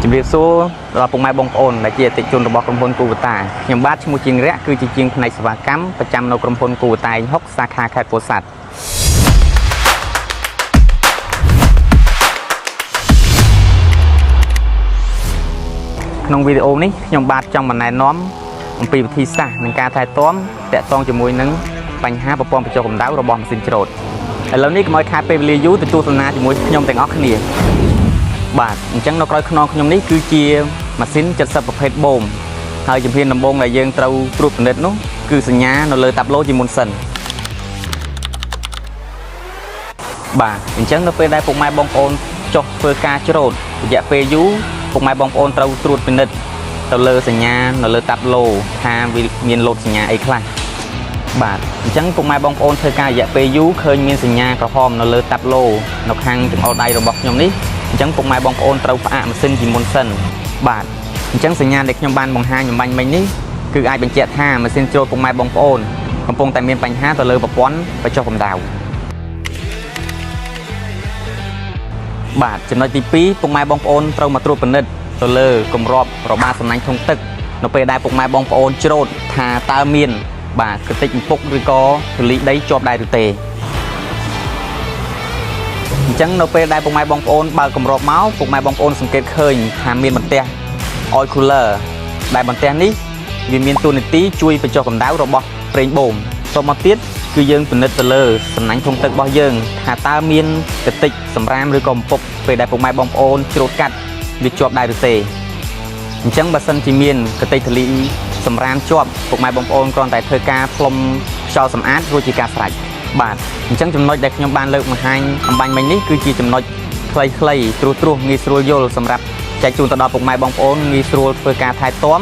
ជំរាបសួរដល់ពុកម៉ែបងប្អូនដែលជាអតិថិជនរបស់ក្រុមហ៊ុនគូវតាខ្ញុំបាទឈ្មោះជាងរៈគឺជាជាងផ្នែកសេវាកម្មប្រចាំនៅក្រុមហ៊ុនគូវតា6សាខាខេត្តពោធិ៍សាត់ក្នុងវីដេអូនេះខ្ញុំបាទចង់ណែនាំអំពីវិធីសាស្ត្រនិងការថែទាំតាក់ទងជាមួយនឹងបញ្ហាប្រព័ន្ធបញ្ចុះកម្ដៅរបស់ម៉ាស៊ីនច្រូតឥឡូវនេះកុំឲ្យខាតពេលវេលាយូរទៅទស្សនាជាមួយខ្ញុំទាំងអស់គ្នាបាទអញ្ចឹងនៅក្រោយខ្នងខ្ញុំនេះគឺជាម៉ាស៊ីន70ប្រភេទបូមហើយជំហានដំបូងដែលយើងត្រូវត្រួតពិនិត្យនោះគឺសញ្ញានៅលើតាប់ឡូជាមុនសិនបាទអញ្ចឹងនៅពេលដែលពុកម៉ែបងប្អូនចុះធ្វើការច្រូតរយៈពេលយូរពុកម៉ែបងប្អូនត្រូវត្រួតពិនិត្យទៅលើសញ្ញានៅលើតាប់ឡូថាវាមានឡូតសញ្ញាអីខ្លះបាទអញ្ចឹងពុកម៉ែបងប្អូនធ្វើការរយៈពេលយូរឃើញមានសញ្ញាក្រហមនៅលើតាប់ឡូនៅខាងចង្អុលដៃរបស់ខ្ញុំនេះអញ្ចឹងពុកម៉ែបងប្អូនត្រូវផ្អាកម៉ាស៊ីនជាមុនសិនបាទអញ្ចឹងសញ្ញាដែលខ្ញុំបានបង្ហាញអំបញ្ញមិញនេះគឺអាចបញ្ជាក់ថាម៉ាស៊ីនច្រូតពុកម៉ែបងប្អូនកំពុងតែមានបញ្ហាទៅលើប្រព័ន្ធបញ្ចុះកម្ដៅបាទចំណុចទី2ពុកម៉ែបងប្អូនត្រូវមកត្រួតពិនិត្យទៅលើគម្របរបាសំណាញ់ក្នុងទឹកនៅពេលដែលពុកម៉ែបងប្អូនច្រូតថាតើមានបាទកតិចពុកឬក៏ធូលីដីជាប់ដែរឬទេអញ្ចឹងនៅពេលដែលពុកម៉ែបងប្អូនបើកគម្របមកពុកម៉ែបងប្អូនសង្កេតឃើញថាមានបន្ទះ oil cooler ដែលបន្ទះនេះវាមានតួនាទីជួយបញ្ចុះកម្ដៅរបស់ប្រេងបូមតមកទៀតគឺយើងពិនិត្យទៅលើសំណាញ់ក្នុងទឹករបស់យើងថាតើមានកតិចសម្រាមឬក៏បំពុកពេលដែលពុកម៉ែបងប្អូនច្រូតកាត់វាជាប់ដែរឬទេអញ្ចឹងបើសិនជាមានកតិចធូលីសម្រាមជាប់ពុកម៉ែបងប្អូនគ្រាន់តែធ្វើការផ្លុំខ្យល់សម្អាតរួចជាការស្រេចបាទអញ្ចឹងចំណុចដែលខ្ញុំបានលើកបង្ហាញអំបញ្ញមិញនេះគឺជាចំណុចខ្លីៗត្រួសងាយស្រួលយល់សម្រាប់ចែកជូនទៅដល់ពុកម៉ែបងប្អូនងាយស្រួលធ្វើការថែទាំ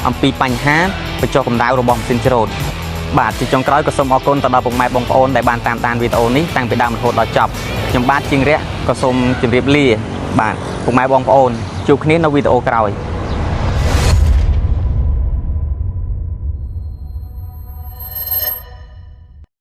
អំពីបញ្ហាបញ្ចុះកម្ដៅរបស់ម៉ាស៊ីនច្រូតបាទជាចុងក្រោយក៏សូមអរគុណទៅដល់ពុកម៉ែបងប្អូនដែលបានតាមដានវីដេអូនេះតាំងពីដើមរហូតដល់ចប់ខ្ញុំបាទជាងរៈក៏សូមជម្រាបលាបាទពុកម៉ែបងប្អូនជួបគ្នានៅវីដេអូក្រោយ